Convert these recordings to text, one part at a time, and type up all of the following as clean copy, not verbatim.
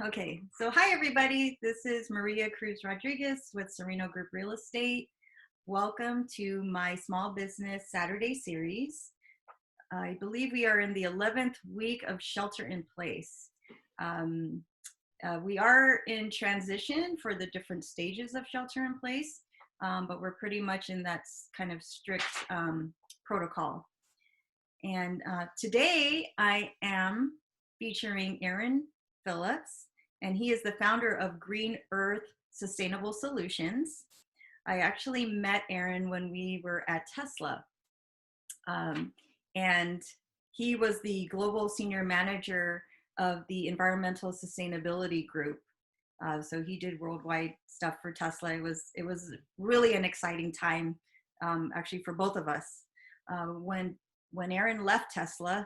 Okay, so hi everybody. This is Maria Cruz-Rodriguez with Sereno Group Real Estate. Welcome to my Small Business Saturday series. I believe we are in the 11th week of shelter in place. We are in transition for the different stages of shelter in place, but we're pretty much in that kind of strict protocol. And today I am featuring Aaron Phillips, and he is the founder of Green Earth Sustainable Solutions. I actually met Aaron when we were at Tesla, and he was the global senior manager of the environmental sustainability group. So he did worldwide stuff for Tesla. It was really an exciting time, actually, for both of us. When Aaron left Tesla,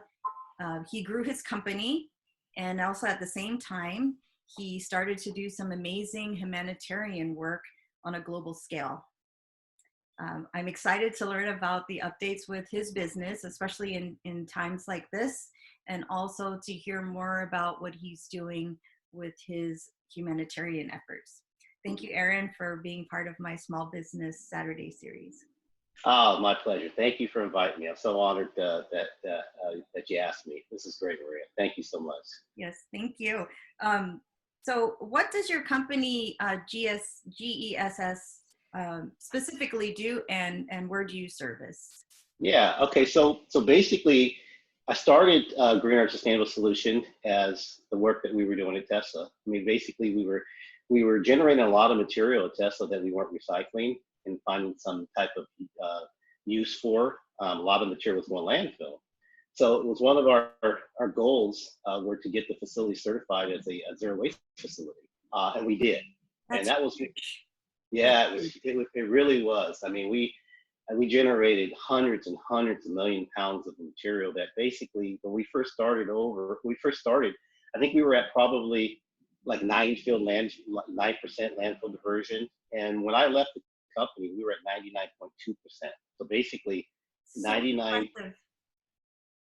he grew his company, and also at the same time, he started to do some amazing humanitarian work on a global scale. I'm excited to learn about the updates with his business, especially in times like this, and also to hear more about what he's doing with his humanitarian efforts. Thank you, Aaron, for being part of my Small Business Saturday series. Oh, my pleasure. Thank you for inviting me. I'm so honored that you asked me. This is great, Maria. Thank you so much. Yes, thank you. So what does your company GESS specifically do, and where do you service? Yeah. Okay. So basically, I started Green Earth Sustainable Solution as the work that we were doing at Tesla. I mean, basically, we were generating a lot of material at Tesla that we weren't recycling and finding some type of use for. A lot of material was going landfill. So it was one of our goals were to get the facility certified as a zero waste facility, and we did. And that was, yeah, it really was. I mean, we generated hundreds and hundreds of million pounds of material that basically, when we first started, I think we were at probably like 9% landfill diversion. And when I left the company, we were at 99.2%. So basically, so 99. Impressive.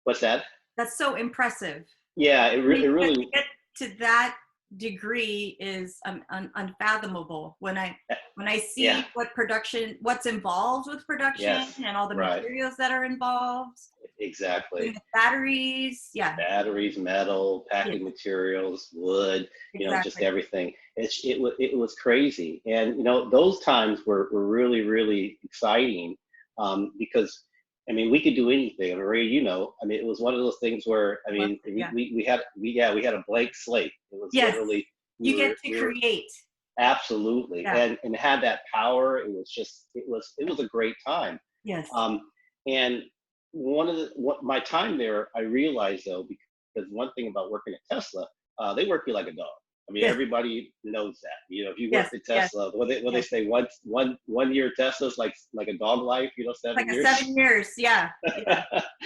What's that? That's so impressive. Yeah, it really to get to that degree is unfathomable. When I see what's involved with production, and all the materials that are involved. Exactly. Batteries, batteries, metal, packing materials, wood, just everything. It was crazy. And those times were really, really exciting, because I mean, we could do anything. Maria, I mean, it was one of those things where, I mean, we had a blank slate. It was literally, you get to create. Absolutely. And had that power. It was a great time. Yes. And my time there, I realized though, because one thing about working at Tesla, they work you like a dog. I mean, everybody knows that. If you work at Tesla, they say one year Tesla's like a dog life, 7 years. Like 7 years, yeah. You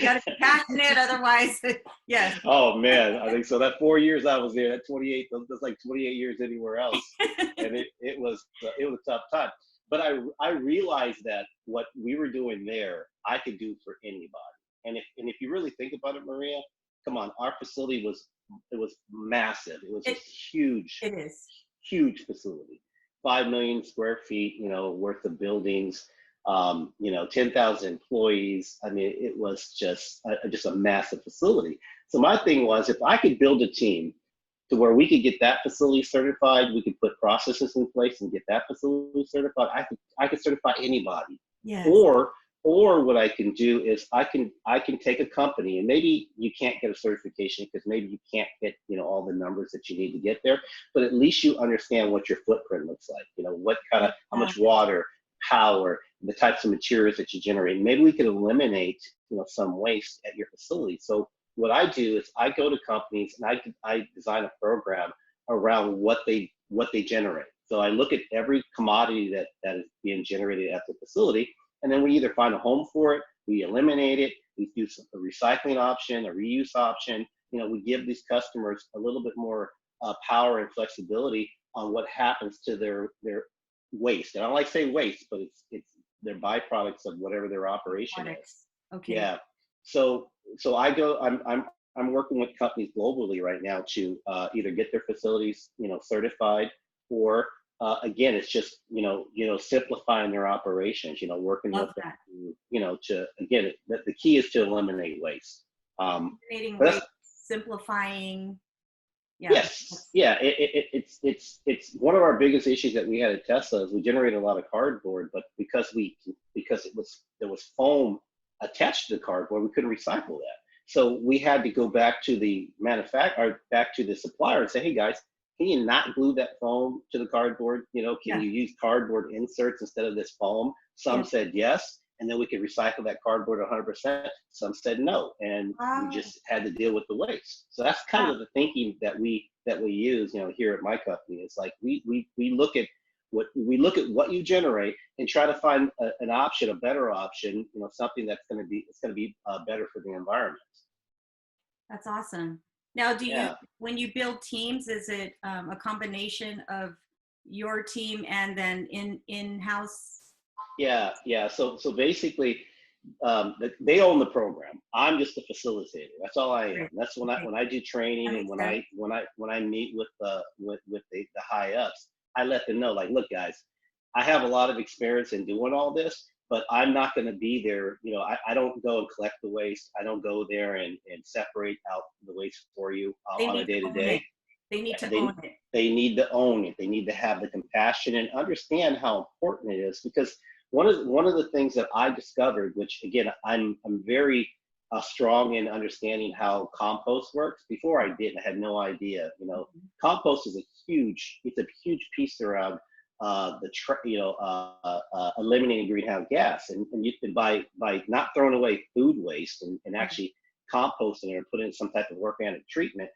got to be passionate, otherwise, yes. Oh man, I think so. That 4 years I was there, that 28, that's like 28 years anywhere else, and it was a tough time. But I realized that what we were doing there, I could do for anybody. And if you really think about it, Maria, come on, our facility was massive. It was a huge huge facility, 5 million square feet, worth of buildings, 10,000 employees. I mean, it was just a massive facility. So my thing was, if I could build a team to where we could get that facility certified, we could put processes in place and get that facility certified, I could certify anybody. Yes. Or what I can do is I can take a company, and maybe you can't get a certification because maybe you can't hit all the numbers that you need to get there, but at least you understand what your footprint looks like. What kind of, how much water, power, the types of materials that you generate. Maybe we could eliminate some waste at your facility. So what I do is I go to companies and I design a program around what they generate. So I look at every commodity that is being generated at the facility. And then we either find a home for it, we eliminate it, we do a recycling option, a reuse option. We give these customers a little bit more power and flexibility on what happens to their waste. And I don't like to say waste, but it's their byproducts of whatever their operation is. Okay. Yeah. So I go. I'm working with companies globally right now to either get their facilities, certified, or again, it's just simplifying their operations. Working with Love them, that. to again, the key is to eliminate waste. Eliminating But that's, waste, simplifying. Yeah. yes, yeah, it's one of our biggest issues that we had at Tesla is we generated a lot of cardboard, but because there was foam attached to the cardboard, we couldn't recycle that. So we had to go back to the back to the supplier and say, hey guys, can you not glue that foam to the cardboard? Can Yeah. you use cardboard inserts instead of this foam? Some Yeah. said yes, and then we could recycle that cardboard 100%. Some said no, and we Wow. just had to deal with the waste. So that's kind Wow. of the thinking that we use, here at my company. It's like we look at what you generate and try to find an option, a better option, something that's going to be better for the environment. That's awesome. Now, Yeah. when you build teams, is it a combination of your team and then in-house? Yeah. So basically, they own the program. I'm just a facilitator. That's all I am. Great. That's when Okay. I do training, That and makes sense. when I meet with the high ups, I let them know, like, look guys, I have a lot of experience in doing all this, but I'm not going to be there. I don't go and collect the waste. I don't go there and separate out the waste for you They on a need to day to own it. day. They need to They own it. they need to own it. They need to have the compassion and understand how important it is. Because one of the things that I discovered, which again I'm very strong in understanding how compost works. Before I didn't, I had no idea. Mhm. Compost is it's a huge piece around eliminating greenhouse gas, and you can by not throwing away food waste and Right. actually composting it or putting in some type of organic treatment.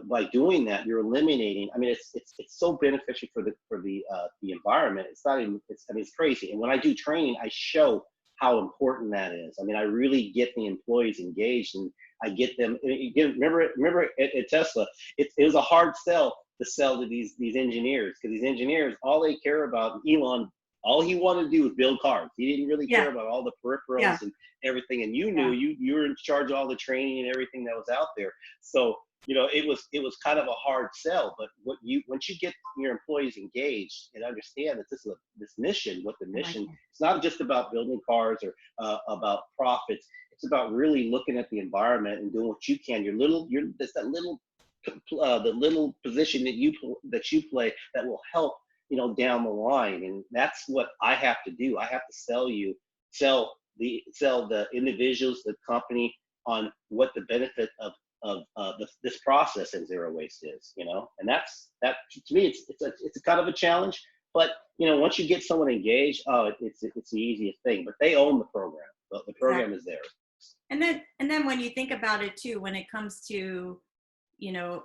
By doing that, you're eliminating. I mean, it's so beneficial for the environment. It's not even. It's crazy. And when I do training, I show how important that is. I mean, I really get the employees engaged, and I get them. Again, remember at Tesla, it was a hard sell to sell to these engineers, because these engineers, all they care about, Elon, all he wanted to do was build cars. He didn't really Yeah. care about all the Yeah. peripherals and everything. And you knew Yeah. you were in charge of all the training and everything that was out there. So it was kind of a hard sell. But once you get your employees engaged and understand that this mission, what the I like mission, it. it's not just about building cars or about profits. It's about really looking at the environment and doing what you can. That's that little the little position that you play that will help down the line. And that's what I have to do. I have to sell the individuals, the company, on what the benefit of this process in zero waste is. And that to me, it's a kind of a challenge. But once you get someone engaged, it's the easiest thing. But they own the program. The program Exactly. is theirs. And then when you think about it too, when it comes to,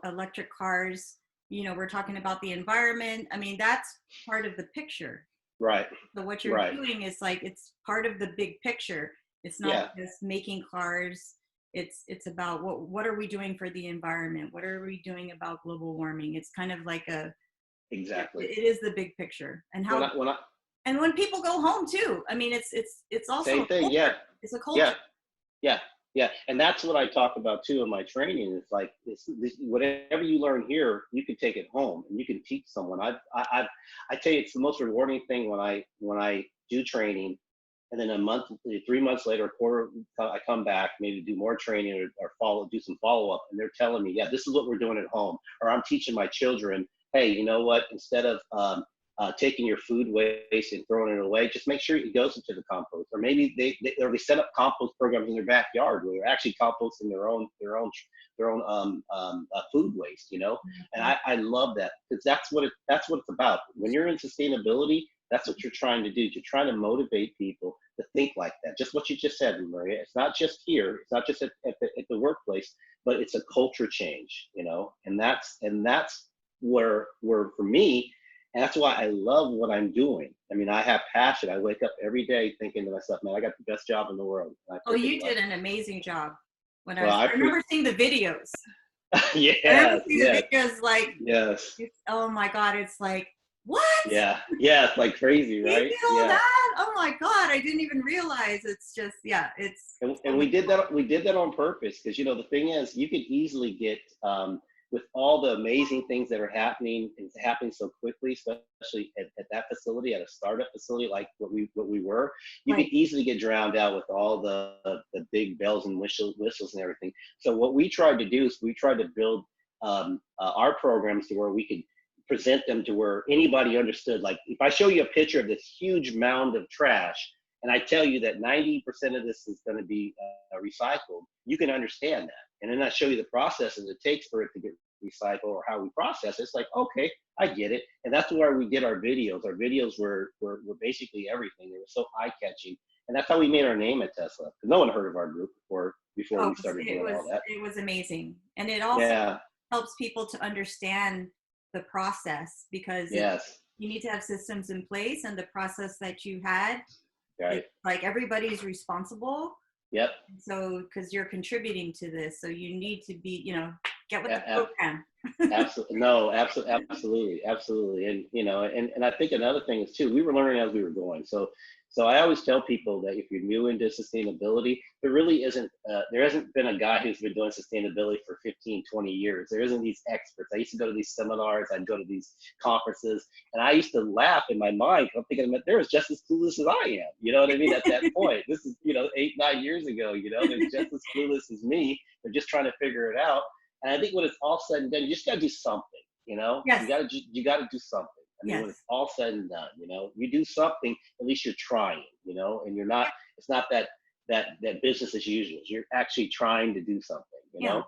electric cars, we're talking about the environment. I mean, that's part of the picture. Right. So what you're Right. doing is like, it's part of the big picture. It's not Yeah. just making cars. It's about what are we doing for the environment? What are we doing about global warming? It's kind of like Exactly. it is the big picture. And When I and when people go home too. I mean, it's also Same a thing. culture. Yeah. It's a Yeah. culture. Yeah, yeah, and that's what I talk about too in my training. It's like whatever you learn here, you can take it home and you can teach someone. I tell you, it's the most rewarding thing when I do training, and then 3 months later, a quarter, I come back, maybe do more training or do some follow up, and they're telling me, yeah, this is what we're doing at home, or I'm teaching my children, hey, you know what? Instead of taking your food waste and throwing it away, just make sure it goes into the compost. Or maybe they set up compost programs in their backyard where they're actually composting their own food waste. And I love that, because that's what it's about. When you're in sustainability, that's what you're trying to do. You're trying to motivate people to think like that. Just what you just said, Maria. It's not just here. It's not just at the workplace, but it's a culture change. And that's where for me. And that's why I love what I'm doing. I mean, I have passion. I wake up every day thinking to myself, man, I got the best job in the world. And I Oh, freaking you love did an amazing job. it. Well, I remember seeing the videos. I remember yes, seeing the yes, videos like, yes. oh my God, it's like What? Yeah, yeah, it's like crazy, He right? did all Yeah. that? Oh my God, I didn't even realize. It's just, yeah, it's And totally cool. we did that on purpose because, you know, the thing is, you could easily get with all the amazing things that are happening, it's happening so quickly, especially at that facility, at a startup facility like what we were. You could Right, easily get drowned out with all the big bells and whistles and everything. So what we tried to do is we tried to build our programs to where we could present them to where anybody understood. Like if I show you a picture of this huge mound of trash and I tell you that 90% of this is going to be recycled, you can understand that. And then I show you the processes it takes for it to get recycled or how we process it. It's like, okay, I get it. And that's where we did our videos. Our videos were basically everything. They were so eye catching. And that's how we made our name at Tesla. Because no one heard of our group before oh, we started doing all that. it was amazing. And it also Yeah. helps people to understand the process, because Yes. you need to have systems in place, and the process that you had, Right. it's like everybody's responsible. Yep. So, because you're contributing to this, so you need to be, get with the A- program. Absolutely. No, absolutely, absolutely, absolutely. And, you know, and I think another thing is too, we were learning as we were going. So I always tell people that if you're new into sustainability, there really isn't, there hasn't been a guy who's been doing sustainability for 15, 20 years. There isn't these experts. I used to go to these seminars, I'd go to these conferences, and I used to laugh in my mind. I'm thinking, they're just as clueless as I am. You know what I mean? At that point, this is, 8, 9 years ago, they're just as clueless as me. They're just trying to figure it out. And I think when it's all said and done, you just got to do something. Yes, You got to do something. I mean, when yes. it's all said and done, you do something. At least you're trying. And you're not. It's not that business as usual. You're actually trying to do something. Yeah.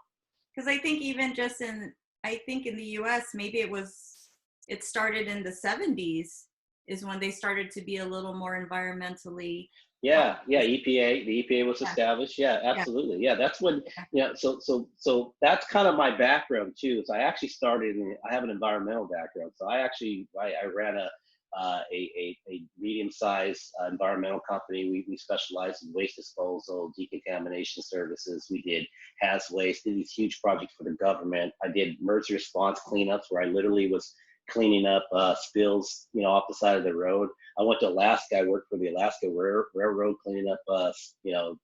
Because I think even just I think in the US, maybe it started in the 70s is when they started to be a little more environmentally Yeah, yeah, conscious. EPA, the EPA was Yeah, established. Yeah, yeah, absolutely. Yeah, that's when, yeah. so that's kind of my background too. So I actually I have an environmental background. So I ran a medium-sized environmental company. We specialized in waste disposal, decontamination services. We did haz waste, did these huge projects for the government. I did emergency response cleanups where I literally was cleaning up spills, off the side of the road. I went to Alaska. I worked for the Alaska Railroad, cleaning up,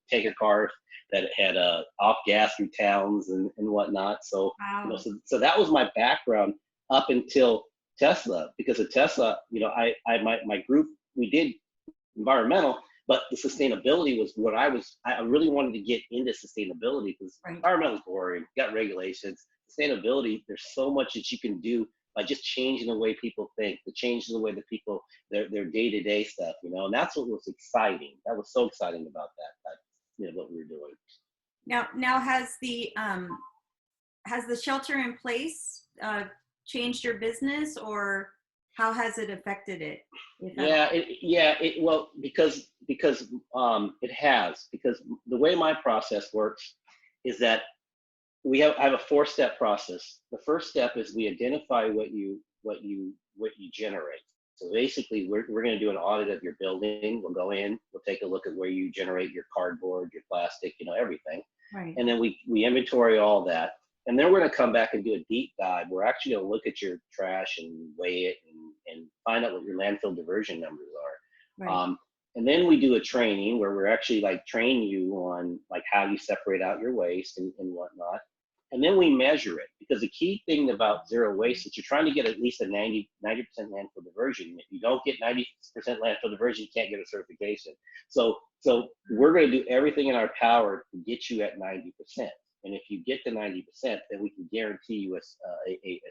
tanker cars that had off gas through towns and whatnot. So, Wow. so that was my background up until Tesla. Because of Tesla, my group, we did environmental, but the sustainability was what I really wanted to get into sustainability because Right. environmental is boring. You got regulations. Sustainability, there's so much that you can do by just changing the way people think, the changing the way that people, their day-to-day stuff, and that's what was exciting. That was so exciting about what we were doing. Now has the shelter in place changed your business, or how has it affected it, if at all? Well, because it has, because the way my process works is that I have a 4-step process. The first step is we identify what you generate. So basically, we're going to do an audit of your building. We'll go in, we'll take a look at where you generate your cardboard, your plastic, everything. Right. And then we inventory all that. And then we're going to come back and do a deep dive. We're actually going to look at your trash and weigh it and find out what your landfill diversion numbers are. Right. And then we do a training where we're actually train you on how you separate out your waste and whatnot. And then we measure it, because the key thing about zero waste is you're trying to get at least a 90% landfill diversion. If you don't get 90% landfill diversion, you can't get a certification. So we're going to do everything in our power to get you at 90%. And if you get to 90%, then we can guarantee you a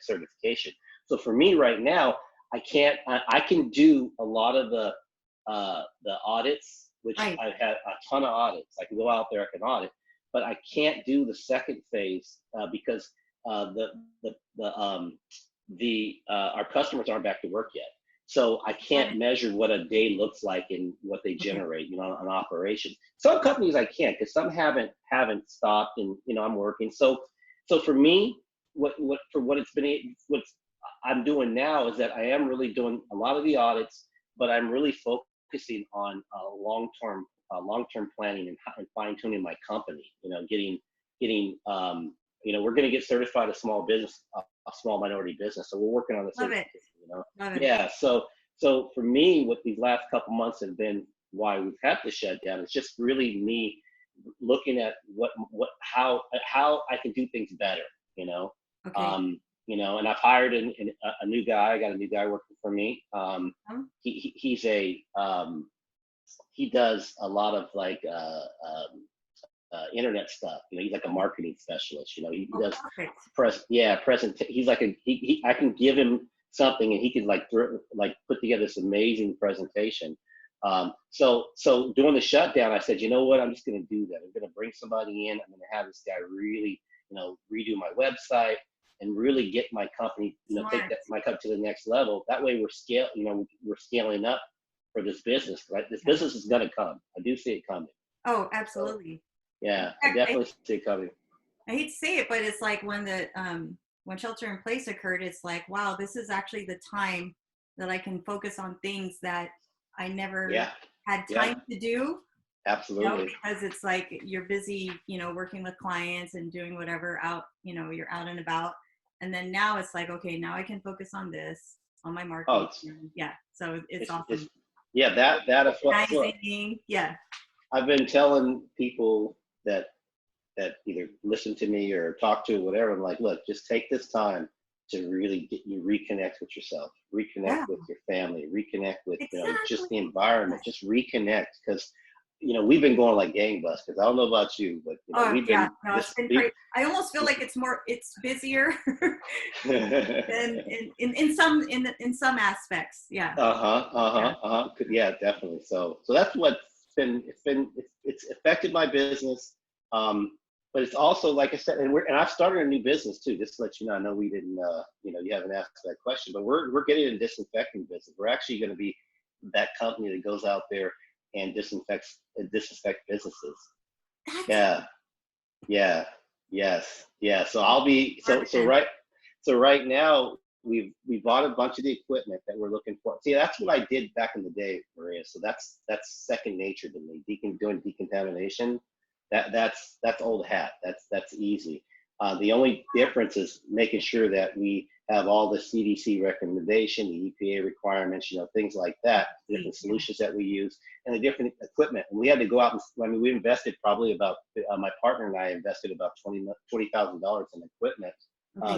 certification. So for me right now, I can do a lot of the audits, which Right. I've had a ton of audits. I can go out there, I can audit, but I can't do the second phase because our customers aren't back to work yet. So I can't measure what a day looks like and what they generate, an operation. Some companies I can, because some haven't stopped, and I'm working. So for me, what I'm doing now is that I am really doing a lot of the audits, but I'm really focusing on long-term planning and fine-tuning my company. We're going to get certified a small business, a small minority business. So we're working on the Love it. certification. you know? Love it. Yeah. So for me, what these last couple months have been why we've had to shut down, it's just really me looking at how I can do things better, you know? Okay. And I've hired a new guy. I got a new guy working for me. He does a lot of like internet stuff. You know, he's like a marketing specialist. You know, he Oh, does perfect. present. He's like I can give him something and he can like put together this amazing presentation. So during the shutdown, I said, you know what, I'm just going to do that. I'm going to bring somebody in. I'm going to have this guy really, redo my website and really get my company, take my company to the next level. That way we're scaling up for this business, right? This business is going to come. I do see it coming. Oh, So, absolutely. yeah, I definitely see it coming. I hate to say it, but it's like when shelter in place occurred, it's like, wow, this is actually the time that I can focus on things that I never had time to do. Absolutely. Because it's like you're busy, working with clients and doing whatever you're out and about. And then now it's like, okay, now I can focus on this, on my marketing. So it's awesome. That is what I've been telling people that either listen to me or talk to whatever. I'm like, look, just take this time to really reconnect with yourself, reconnect with your family, reconnect with just the environment, just reconnect, because we've been going like gangbusters. I don't know about you, but we've been. It's been great. I almost feel like it's busier than in some aspects. Yeah. Yeah, definitely. So that's what's it's affected my business. But it's also, like I said, and I've started a new business too. Just to let you know, I know we didn't, you haven't asked that question, but we're getting a disinfecting business. We're actually going to be that company that goes out there and disinfect businesses. Yes. So I'll be so right now we bought a bunch of the equipment that we're looking for. See, that's what I did back in the day, Maria. So that's second nature to me. Doing decontamination. That's old hat. That's easy. The only difference is making sure that we have all the CDC recommendation, the EPA requirements, things like that, different solutions that we use, and the different equipment. And we had to go out and we invested probably about my partner and I invested about $20,000 in equipment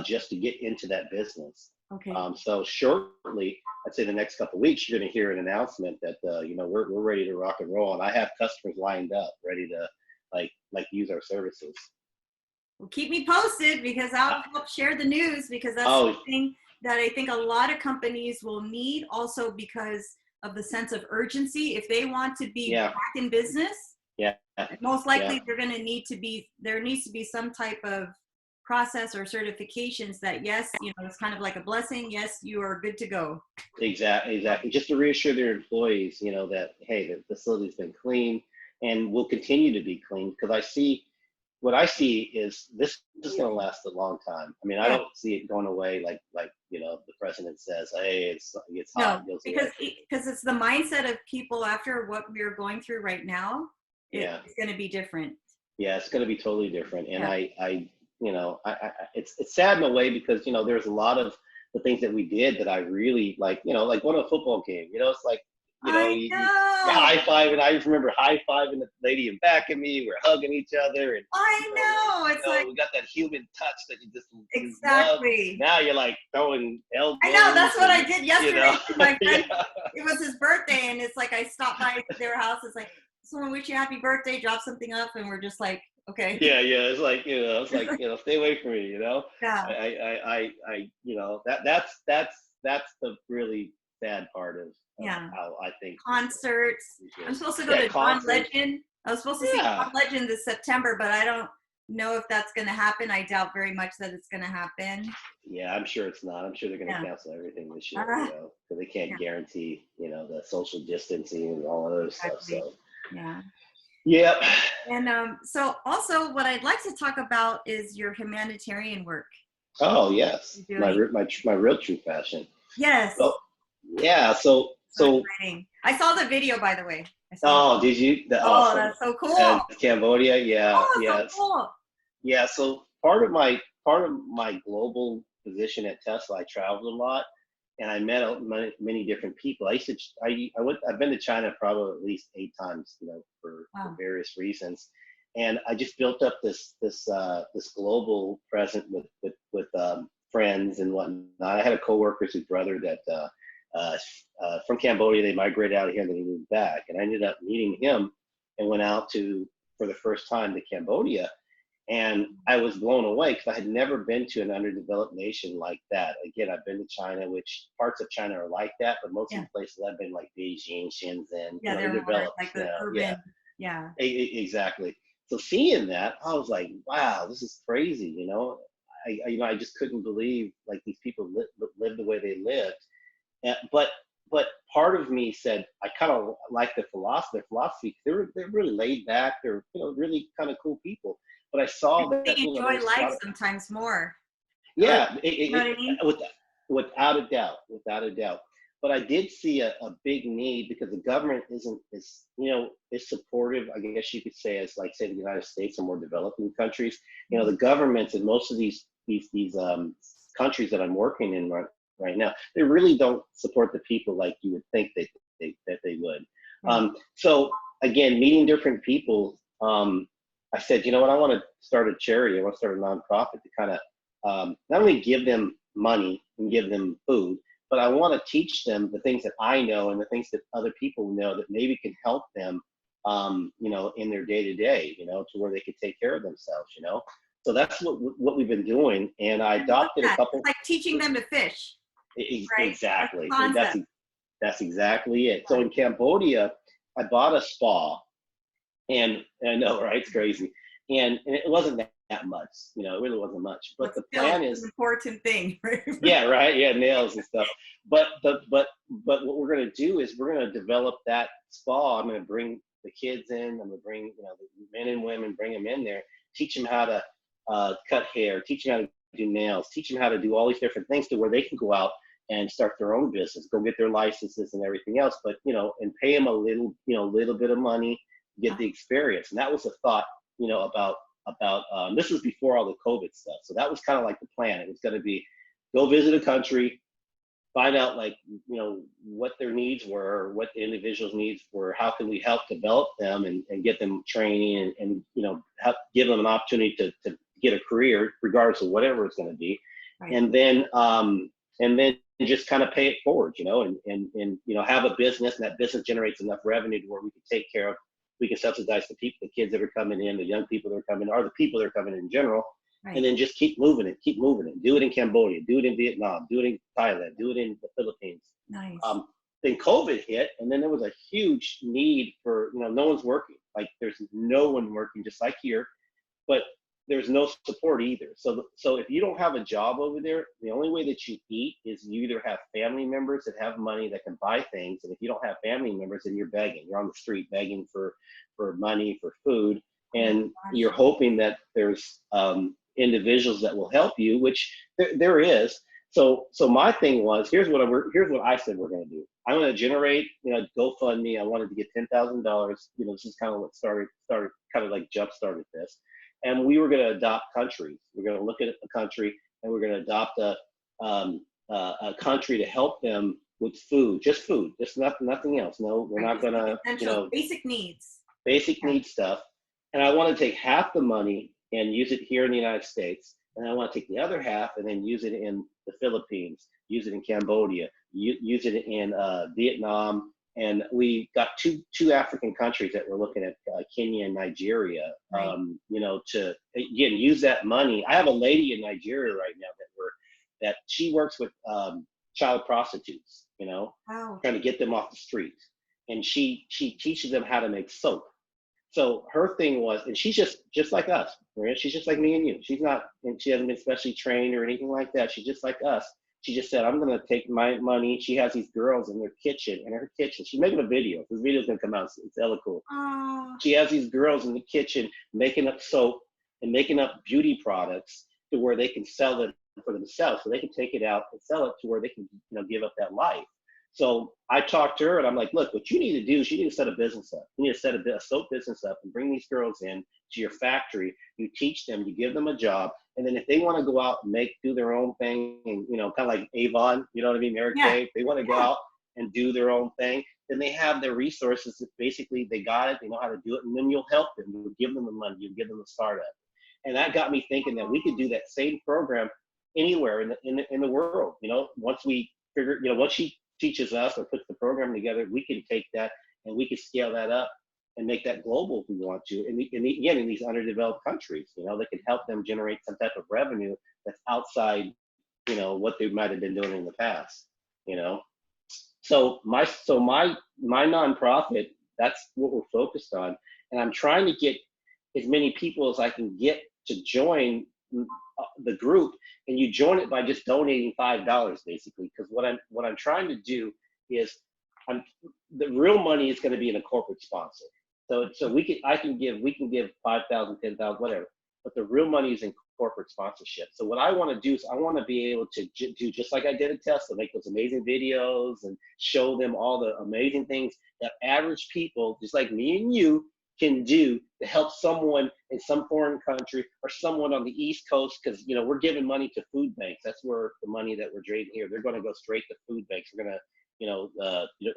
just to get into that business. Okay. So shortly, I'd say the next couple of weeks, you're going to hear an announcement that we're ready to rock and roll, and I have customers lined up, ready to like use our services. Well, keep me posted, because I'll help share the news, because that's something that I think a lot of companies will need, also because of the sense of urgency. If they want to be back in business, most likely there needs to be some type of process or certifications that it's kind of like a blessing. Yes, you are good to go. Exactly. Just to reassure their employees, that hey, the facility's been clean and will continue to be clean, because what I see is this is going to last a long time. I mean, I don't see it going away like the president says, hey, it's hot. No, because it's the mindset of people after what we're going through right now. It's going to be different. Yeah, it's going to be totally different. And it's sad in a way, because there's a lot of the things that we did that I really like. Like going to a football game. It's like you high five, and I just remember high fiving the lady in back of me. We're hugging each other, and I know it's like we got that human touch that you just exactly. Now you're like throwing elbows. I know, that's what I did yesterday to my friend. It was his birthday, and it's like I stopped by their house. It's like, someone wish you happy birthday, drop something up, and we're just like, okay. Yeah. It's like stay away from me. Yeah. That's the really sad part of how I think concerts. I'm supposed to go to John Legend. I was supposed to see John Legend this September, but I don't know if that's going to happen. I doubt very much that it's going to happen. Yeah, I'm sure it's not. I'm sure they're going to cancel everything this year, because they can't guarantee, the social distancing and all other stuff. So yeah. And so also what I'd like to talk about is your humanitarian work. Oh yes, my real true passion. Yes. So I saw the video, by the way. Did you? That's so cool. Cambodia, so cool. Yeah, so part of my global position at Tesla, I traveled a lot, and I met many different people. I've been to China probably at least 8 times, for Wow. various reasons, and I just built up this global presence with friends and whatnot. I had a coworker whose brother that from Cambodia, they migrated out of here and then he moved back, and I ended up meeting him and went out for the first time to Cambodia. And I was blown away because I had never been to an underdeveloped nation like that. Again, I've been to China, which parts of China are like that, but most of the places I've been, like Beijing, Shenzhen, Yeah, they're more developed. like the urban. Yeah. Exactly. So seeing that, I was like, wow, this is crazy. I just couldn't believe like these people live the way they lived. But part of me said I kind of like their philosophy. They're really laid back. They're really kind of cool people. But I saw that they enjoy life sometimes more. Yeah, You know what I mean? without a doubt. But I did see a big need because the government is supportive. I guess you could say, as like say the United States or more developing countries. The governments in most of these countries that I'm working in right now, they really don't support the people like you would think that they would. So again, meeting different people, I said, you know what, I want to start a charity. I want to start a nonprofit to kind of not only give them money and give them food, but I want to teach them the things that I know and the things that other people know that maybe can help them, in their day to day, to where they could take care of themselves, So that's what we've been doing. And I adopted a couple. It's like teaching them to fish. Right? Exactly. That's That's exactly it. So in Cambodia, I bought a spa, and I know, right? It's crazy. And it wasn't that much, it really wasn't much. But the plan is an important thing, right? Yeah, right. Yeah, nails and stuff. But what we're gonna do is we're gonna develop that spa. I'm gonna bring the kids in. I'm gonna bring the men and women, bring them in there, teach them how to cut hair, teach them how to do nails, teach them how to do all these different things to where they can go out and start their own business, go get their licenses and everything else. But and pay them a little bit of money, get the experience. And that was a thought, about this was before all the COVID stuff. So that was kind of like the plan. It was going to be go visit a country, find out what their needs were, what the individuals' needs were, how can we help develop them and get them training and give them an opportunity to get a career regardless of whatever it's going to be. Right. And then just kind of pay it forward, and have a business, and that business generates enough revenue to where we can take care of. We can subsidize the kids that are coming in, the young people that are coming in, or the people that are coming in general, right. And then just keep moving it. Do it in Cambodia, do it in Vietnam, do it in Thailand, do it in the Philippines. Nice. Then COVID hit, and then there was a huge need for, no one's working. Like there's no one working, just like here, but there's no support either. So if you don't have a job over there, the only way that you eat is you either have family members that have money that can buy things. And if you don't have family members, then you're begging. You're on the street begging for money, for food. And you're hoping that there's individuals that will help you, which there is. So my thing was, here's what I said we're going to do. I'm going to generate, GoFundMe. I wanted to get $10,000. This is kind of what started kind of like jump started this. And we were going to adopt countries. We're going to look at a country, and we're going to adopt a country to help them with food, just nothing else. No, we're not going to, basic needs needs stuff. And I want to take half the money and use it here in the United States. And I want to take the other half and then use it in the Philippines, use it in Cambodia, use it in Vietnam. And we got two African countries that we're looking at, Kenya and Nigeria, right. To again use that money. I have a lady in Nigeria right now that she works with child prostitutes, wow. trying to get them off the street, and she teaches them how to make soap. So her thing was, and she's just like us, right? She's just like me and you. She's not, and she hasn't been specially trained or anything like that. She's just like us. She just said, I'm going to take my money. She has these girls in her kitchen. She's making a video. This video's going to come out. It's hella cool. She has these girls in the kitchen making up soap and making up beauty products to where they can sell it for themselves. So they can take it out and sell it to where they can, give up that life. So I talked to her and I'm like, look, what you need to do is you need to set a business up. You need to set a soap business up and bring these girls in to your factory. You teach them, you give them a job, And then if they want to go out and do their own thing, and kind of like Avon, you know what I mean, Mary Yeah. Kay, if they want to go out and do their own thing, then they have their resources. Basically, they got it, they know how to do it, and then you'll help them. You'll give them the money, you'll give them the startup. And that got me thinking that we could do that same program anywhere in the world. Once we figure, once she teaches us or puts the program together, we can take that and we can scale that up and make that global if we want to. And again, in these underdeveloped countries, that can help them generate some type of revenue that's outside, what they might have been doing in the past. So my nonprofit, that's what we're focused on, and I'm trying to get as many people as I can get to join the group. And you join it by just donating $5, basically, because what I'm trying to do is, the real money is going to be in a corporate sponsor. So we can give 5,000, 10,000, whatever, but the real money is in corporate sponsorship. So what I want to do is I want to be able to do just like I did at Tesla, make those amazing videos and show them all the amazing things that average people, just like me and you, can do to help someone in some foreign country or someone on the East Coast, because we're giving money to food banks. That's where the money that we're draining here, they're going to go straight to food banks. We're going to,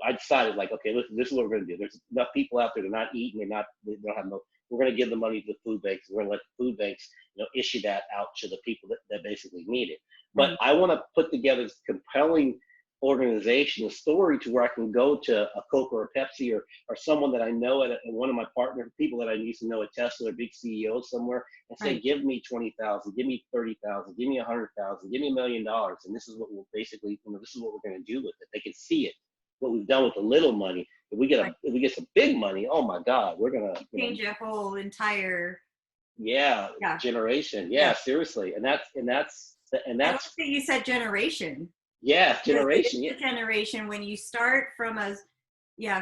I decided, like, okay, listen, this is what we're going to do. There's enough people out there, they're not eating, they don't have no. We're going to give the money to the food banks. We're going to let the food banks, issue that out to the people that basically need it. But I want to put together this compelling organization, a story, to where I can go to a Coke or a Pepsi or someone that I know at one of my partner people that I used to know at Tesla or big CEOs somewhere, and say, give me 20,000, give me 30,000, give me 100,000, give me $1 million, and this is what we'll basically, this is what we're going to do with it. They can see it, what we've done with the little money. If we get some big money, oh my God, we're gonna change a whole entire generation. Yeah, seriously, and that's I like that you said generation. Yeah, generation. It's a generation when you start from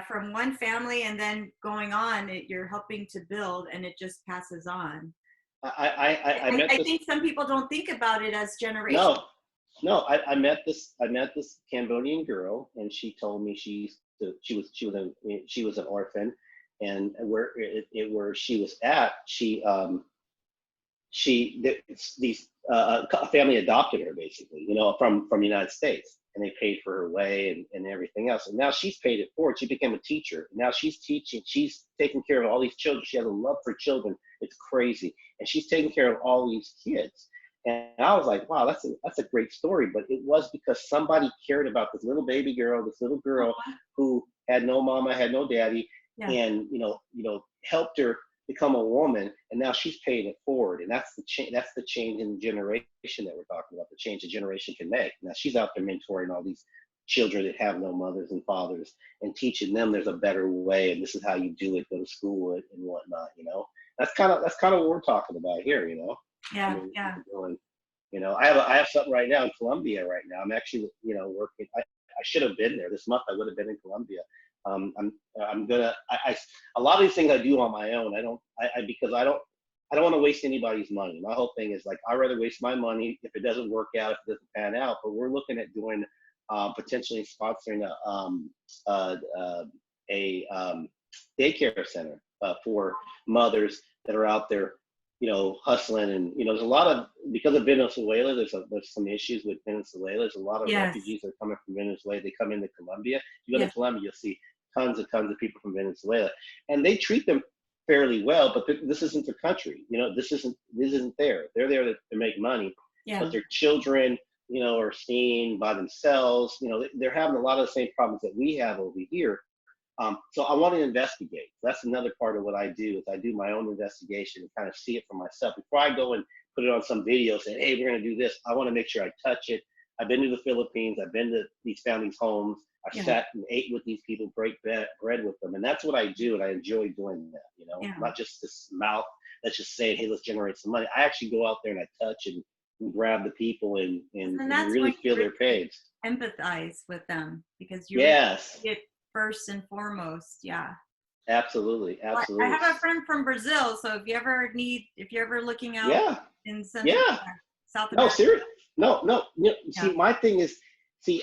from one family and then going on, you're helping to build, and it just passes on. I think some people don't think about it as generation. No, I met this Cambodian girl, and she told me she was an orphan, and where she was at, a family adopted her, basically, from the United States, and they paid for her way and everything else. And now she's paid it forward. She became a teacher. Now she's teaching. She's taking care of all these children. She has a love for children. It's crazy, and she's taking care of all these kids. And I was like, wow, that's a great story. But it was because somebody cared about this little baby girl, this little girl who had no mama, had no daddy, and helped her become a woman, and now she's paying it forward. And that's the change in generation that we're talking about, the change a generation can make. Now she's out there mentoring all these children that have no mothers and fathers, and teaching them there's a better way, and this is how you do it, go to school and whatnot. That's kind of what we're talking about here. I have something right now in Colombia right now. I'm actually working. I should have been there this month. I would have been in Colombia. A lot of these things I do on my own. Because I don't want to waste anybody's money. My whole thing is, like, I'd rather waste my money if it doesn't work out, if it doesn't pan out. But we're looking at doing potentially sponsoring a daycare center for mothers that are out there, hustling. And there's a lot of, because of Venezuela, there's some issues with Venezuela. There's a lot of refugees that are coming from Venezuela. They come into Colombia. If you go to Colombia, you'll see tons of people from Venezuela, and they treat them fairly well. But this isn't their country. This isn't there. They're there to make money, but their children, are seen by themselves. They're having a lot of the same problems that we have over here. So I want to investigate. That's another part of what I do, is I do my own investigation and kind of see it for myself before I go and put it on some video saying, hey, we're going to do this. I want to make sure I touch it. I've been to the Philippines. I've been to these families' homes. I've sat and ate with these people, break bread with them. And that's what I do. And I enjoy doing that, not just this mouth that's just saying, hey, let's generate some money. I actually go out there and I touch and grab the people and really feel their pain. Empathize with them, because you get first and foremost. Absolutely. I have a friend from Brazil, so if you're ever looking out in Central South America. No, seriously. No. See, my thing is,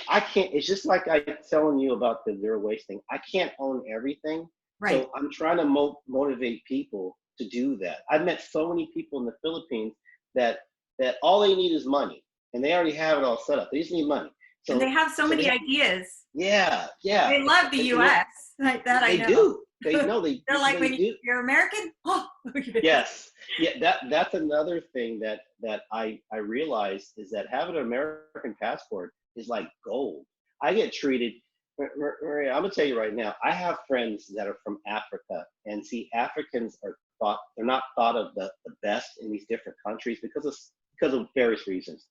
I can't. It's just like I telling you about the zero waste thing. I can't own everything, right? So I'm trying to motivate people to do that. I've met so many people in the Philippines that that all they need is money, and they already have it all set up. They just need money. And they So, have so so many they, ideas. yeah, yeah, They love the and US. Like that I they know. do. They know They're like, they when do. you're American? Oh, okay. Yes, yeah. That's another thing that I realized is that having an American passport is like gold. I get treated. Maria, I'm gonna tell you right now. I have friends that are from Africa, and see, Africans are thought they're not thought of the best in these different countries because of various reasons.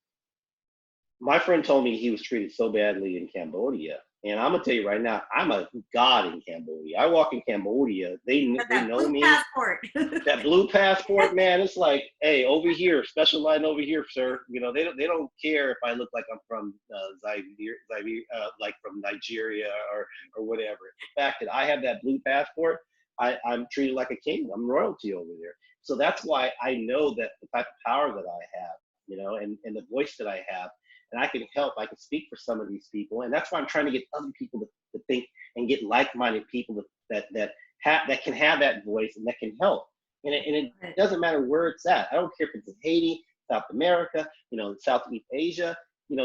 My friend told me he was treated so badly in Cambodia. And I'm gonna tell you right now, I'm a god in Cambodia. I walk in Cambodia, Got they that know blue me. passport. That blue passport, man, it's like, hey, over here, special line over here, sir. They don't care if I look like I'm from like from Nigeria or whatever. The fact that I have that blue passport, I'm treated like a king. I'm royalty over there. So that's why I know that the type of power that I have, and the voice that I have, and I can help. I can speak for some of these people, and that's why I'm trying to get other people to think and get like-minded people that can have that voice and that can help. And it doesn't matter where it's at. I don't care if it's in Haiti, South America, Southeast Asia,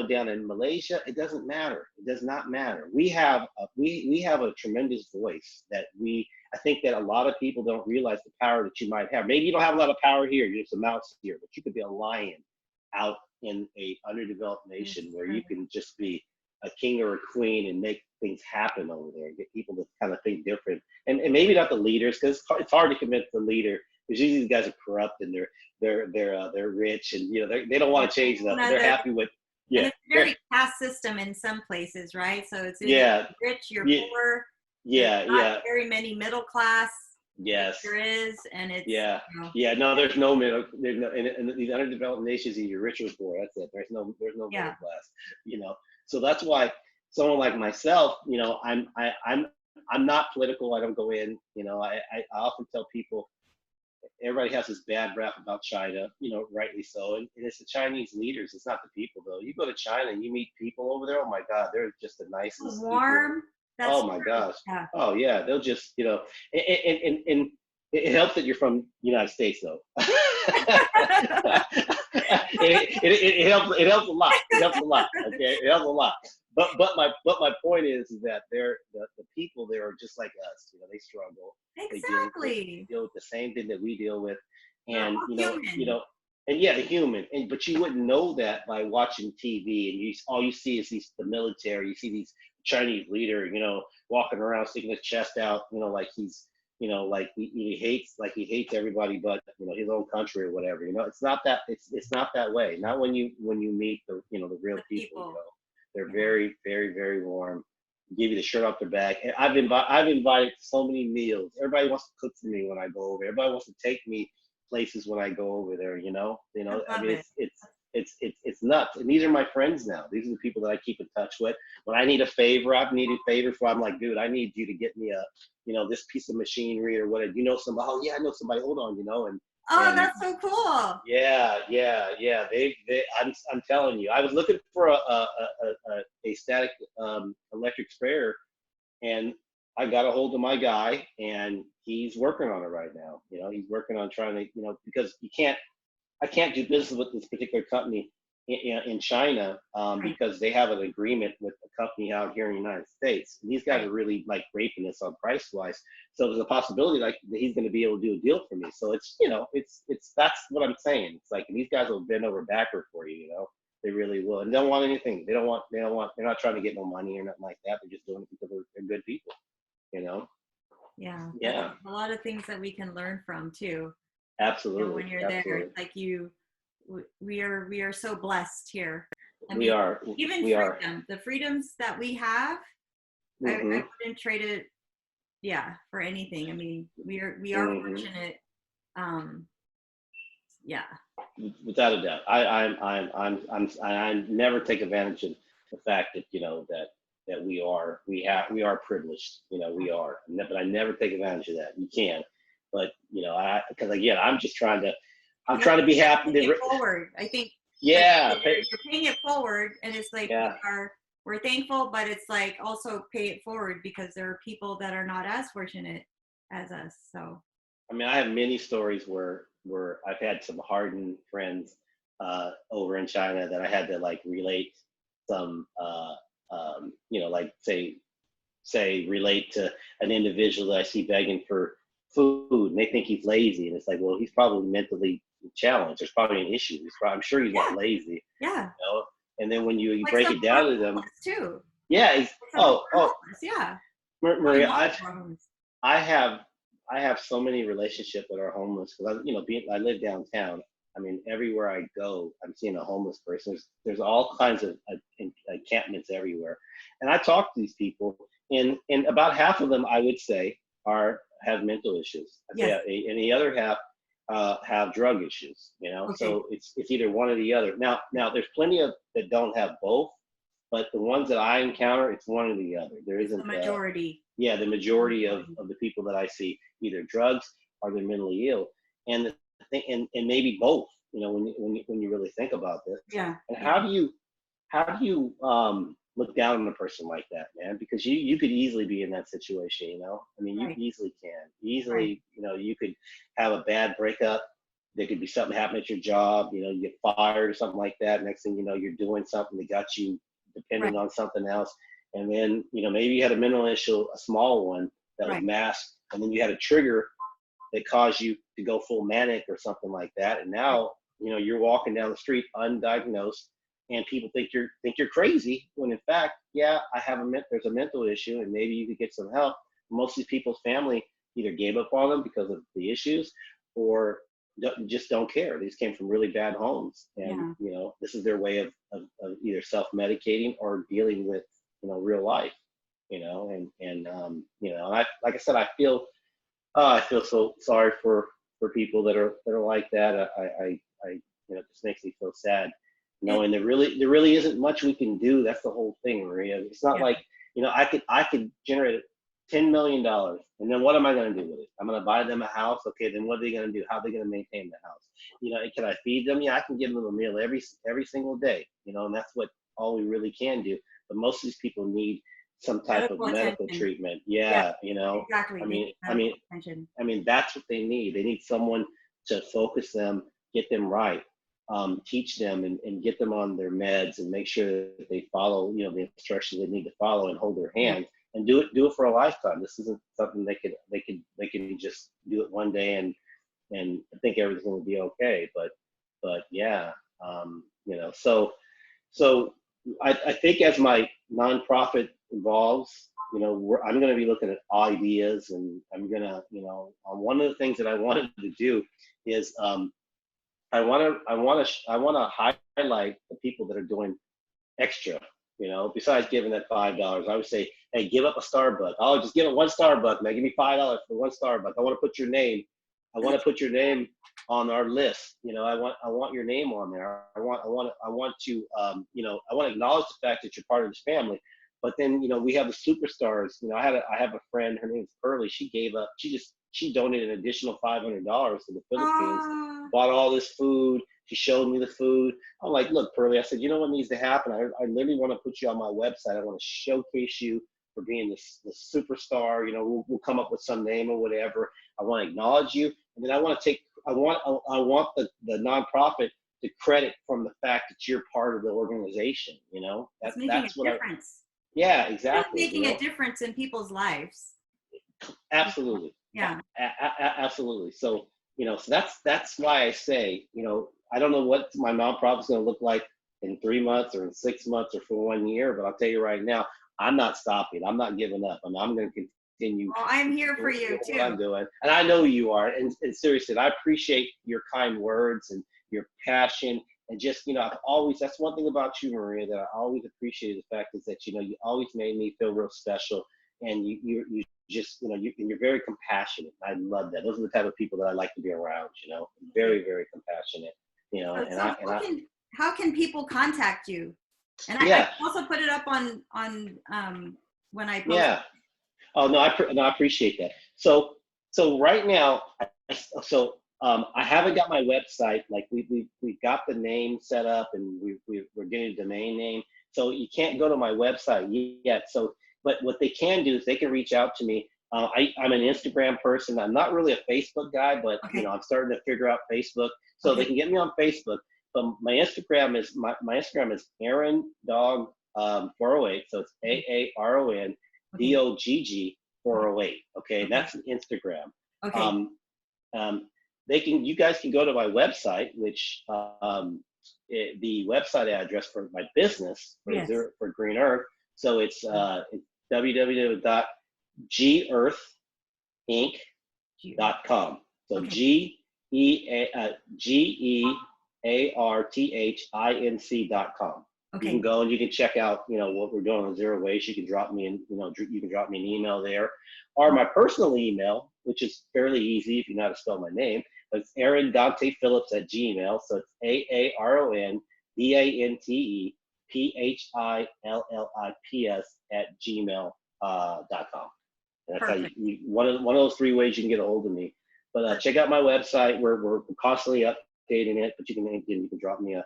down in Malaysia. It doesn't matter. It does not matter. We have a tremendous voice that I think that a lot of people don't realize the power that you might have. Maybe you don't have a lot of power here. You're just a mouse here, but you could be a lion out in a underdeveloped nation where you can just be a king or a queen and make things happen over there and get people to kind of think different. And maybe not the leaders, because it's hard to convince the leader, because usually these guys are corrupt and they're rich, and they don't want to change nothing. They're happy with And yeah. it's very caste system in some places, right? So it's either Yeah. rich, you're Yeah. poor. Yeah. There's not Yeah. very many middle class. Yes. There is, and it's Yeah. Yeah. No, there's no middle. There's no in these underdeveloped nations. You're rich or poor. That's it. There's no middle class. So that's why someone like myself, I'm not political. I don't go in. I often tell people, everybody has this bad rap about China, rightly so. And it's the Chinese leaders. It's not the people, though. You go to China and you meet people over there. Oh my God, they're just the nicest warm. people. That's Oh my true. gosh. Yeah. Oh yeah, they'll just, and it helps that you're from the United States, though. it helps. It helps a lot. It helps a lot. Okay, it helps a lot. But my point is that the people there are just like us. They struggle. Exactly. They deal with the same thing that we deal with, We're and all human. and yeah, the human. But you wouldn't know that by watching TV, and all you see is the military. You see these Chinese leader, walking around sticking his chest out, like he's, like he hates everybody but his own country or whatever. It's not that it's not that way. Not when you meet the the real people. They're very, very, very warm. Give you the shirt off their back. And I've invited so many meals. Everybody wants to cook for me when I go over. Everybody wants to take me places when I go over there. I mean, it's nuts. And these are my friends now. These are the people that I keep in touch with. When I need a favor, I've needed favors for. I'm like, dude, I need you to get me this piece of machinery or whatever. You know somebody? Oh yeah, I know somebody. Hold on, Oh, that's so cool. Yeah. I'm telling you, I was looking for a static electric sprayer, and I got a hold of my guy, and he's working on it right now. He's working on trying to, because I can't do business with this particular company in China because they have an agreement with a company out here in the United States. And these guys are really like raping us on price wise. So there's a possibility like that he's going to be able to do a deal for me. So it's that's what I'm saying. It's like these guys will bend over backward for you. They really will, and they don't want anything. They're not trying to get no money or nothing like that. They're just doing it because they're good people. Yeah. Yeah. A lot of things that we can learn from too. Absolutely. When you're there, it's like we are so blessed here. We are. Even freedom, the freedoms that we have, I wouldn't trade it, for anything. I mean, we are fortunate. Yeah. Without a doubt, I never take advantage of the fact that that we are privileged. We are, but I never take advantage of that. You can, but because again, I'm trying to be happy. Pay it forward, I think. Yeah, like, you're paying it forward, and it's like we're thankful, but it's like also pay it forward because there are people that are not as fortunate as us. So I mean, I have many stories where I've had some hardened friends over in China that I had to like relate some, like say relate to an individual that I see begging for food, and they think he's lazy, and it's like, well, he's probably mentally challenged. There's probably an issue. I'm sure he's Yeah. not lazy, Yeah. you know. And then when you Like break some it who are down to them, homeless too. yeah, Like some who are oh, homeless. Yeah. My Maria, mom are homeless. I have I have so many relationships with our homeless because I live downtown. I mean, everywhere I go, I'm seeing a homeless person. There's all kinds of encampments everywhere, and I talk to these people, and about half of them, I would say, have mental issues. I'd Yes. say, and the other half have drug issues. Okay. So it's either one or the other. Now there's plenty of that don't have both, but the ones that I encounter, it's one or the other. There It's the isn't. majority. Yeah, the majority of the people that I see either drugs or they're mentally ill, and and maybe both. When you really think about this, Yeah. and Yeah. how do you look down on a person like that, man? Because you could easily be in that situation. I mean, you Right. easily can Right. easily. You could have a bad breakup. There could be something happen at your job. You get fired or something like that. Next thing you know, you're doing something that got you Right. dependent on something else. And then, maybe you had a mental issue, a small one that was Right. masked, and then you had a trigger that caused you to go full manic or something like that. And Right. now, you're walking down the street undiagnosed, and people think you're crazy. When in fact, yeah, there's a mental issue, and maybe you could get some help. Most of these people's family either gave up on them because of the issues, or just don't care. These came from really bad homes, and Yeah. this is their way of either self-medicating or dealing with real life. And like I said, I feel so sorry for people that are like that. It just makes me feel sad It, knowing there really isn't much we can do. That's the whole thing, Maria. It's not yeah. like I could generate $10 million, and then what am I going to do with it? I'm going to buy them a house. Okay, then what are they going to do? How are they going to maintain the house? Can I feed them? Yeah, I can give them a meal every single day. And that's what all we really can do. But most of these people need some type of Medical medical attention. treatment. Yeah. Yeah, Exactly. I They mean, need I medical mean, attention. I mean, that's what they need. They need someone to focus them, get them right, teach them, and get them on their meds, and make sure that they follow, the instructions they need to follow, and hold their Yeah. hand, and do it for a lifetime. This isn't something they can just do it one day and think everything's going to be okay. But yeah, so I think as my nonprofit evolves, I'm going to be looking at ideas, and I'm going to, one of the things that I wanted to do is I want to highlight the people that are doing extra. Besides giving that $5, I would say, hey, give up a Starbucks. Oh, just give it one Starbucks, man. Give me $5 for one Starbucks. I want to put your name. I want to put your name on our list. I want your name on there. I want to acknowledge the fact that you're part of this family. But then, we have the superstars. I have a friend. Her name's Pearlie. She gave up. She donated an additional $500 to the Philippines. Bought all this food. She showed me the food. I'm like, look, Pearlie. I said, you know what needs to happen? I literally want to put you on my website. I want to showcase you for being the superstar. We'll come up with some name or whatever. I want to acknowledge you, and then I want the nonprofit to credit from the fact that you're part of the organization. It's making That's a what difference. Yeah, It's exactly. making a difference in people's lives. Absolutely. Yeah. Absolutely. So that's why I say, I don't know what my nonprofit's going to look like in 3 months or in 6 months or for 1 year, but I'll tell you right now, I'm not stopping. I'm not giving up. I'm going to continue. Well, I'm here for you what too. I'm doing, and I know you are. And seriously, I appreciate your kind words and your passion. And just, that's one thing about you, Maria, that I always appreciated. The fact is that, you always made me feel real special. And you just, you're very compassionate. I love that. Those are the type of people that I like to be around, very, very compassionate, How can people contact you? And I yeah. can also put it up on when I post. Yeah. Oh, no, I appreciate that. So right now, I haven't got my website. Like we've got the name set up, and we're getting a domain name. So you can't go to my website yet. So, but what they can do is they can reach out to me. I'm an Instagram person. I'm not really a Facebook guy, but Okay. I'm starting to figure out Facebook. So Okay. they can get me on Facebook. my Instagram is my Instagram is Aaron Dog 408. So it's Okay. AARONDOGG 408. Okay, and Okay. that's an Instagram. Okay. Um, you guys can go to my website, which the website address for my business Yes. for Green Earth. So it's www.gearthinc.com. So Okay. GEARTHINC.com. You can Okay. go and you can check out, what we're doing on zero waste. You can drop me you can drop me an email there, or my personal email, which is fairly easy if you know how to spell my name. It's Aaron Dante Phillips at Gmail. So it's AARONDANTEPHILLIPS at gmail.com. And that's how Perfect. one of those three ways you can get a hold of me. But check out my website. We're constantly updating it. But you can drop me a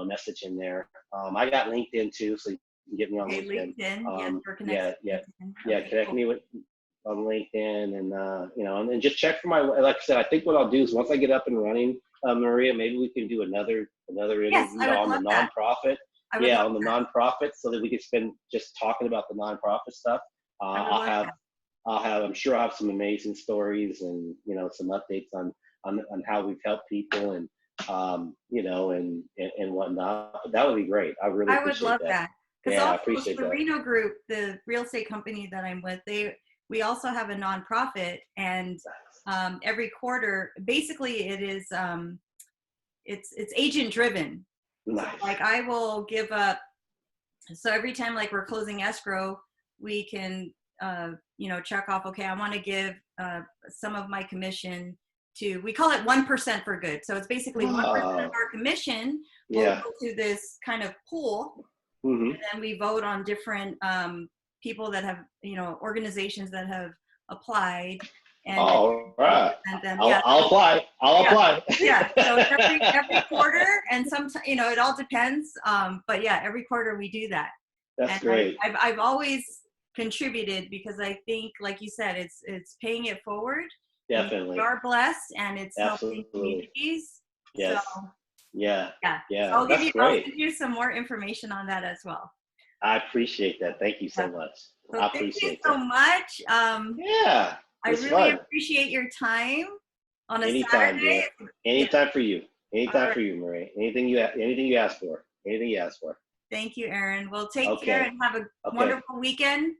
message in there. I got LinkedIn too, so you can get me on Okay. LinkedIn. LinkedIn. Yes, we're Yeah, connected. yeah, yeah. Okay, Connect cool. me with on LinkedIn, and and just check for my. Like I said, I think what I'll do is once I get up and running, Maria, maybe we can do another Yes, I interview would on the love that. nonprofit. I would Yeah, love on the that. nonprofit, so that we can spend just talking about the nonprofit stuff. I would love that. I'm sure I'll have some amazing stories and some updates on how we've helped people and and whatnot. But that would be great. I really I would appreciate love that. that. Because Yeah, I also appreciate that. Sereno Group, the real estate company that I'm with, we also have a nonprofit, and every quarter, basically it is it's agent driven. So Nice. like I will give up. So every time like we're closing escrow, we can check off. Okay, I want to give some of my commission to. We call it 1% for good. So it's basically 1% of Oh, our commission will yeah. go to this kind of pool, Mm-hmm. and then we vote on different people that have organizations that have applied, and then All we right. present them. I'll, Yeah, I'll so apply. I'll yeah, apply. yeah. So every quarter, and sometimes it all depends. But yeah, every quarter we do that, That's and great. I've always contributed because I think, like you said, it's paying it forward. We Definitely. are blessed, and it's helping Absolutely. communities. So Yes. Yeah. yeah, so Yeah. That's I'll great. send you some more information on that as well. I appreciate that. Thank you Yeah. so much. So I thank you appreciate so that. much. Yeah. I It's really fun. appreciate your time on a Anytime, Saturday. dear. Yeah. Anytime for you. All Anytime right. for you, Marie. Anything you ask for. Anything you ask for. Thank you, Erin. Well, take care Okay. and have a Okay. wonderful weekend.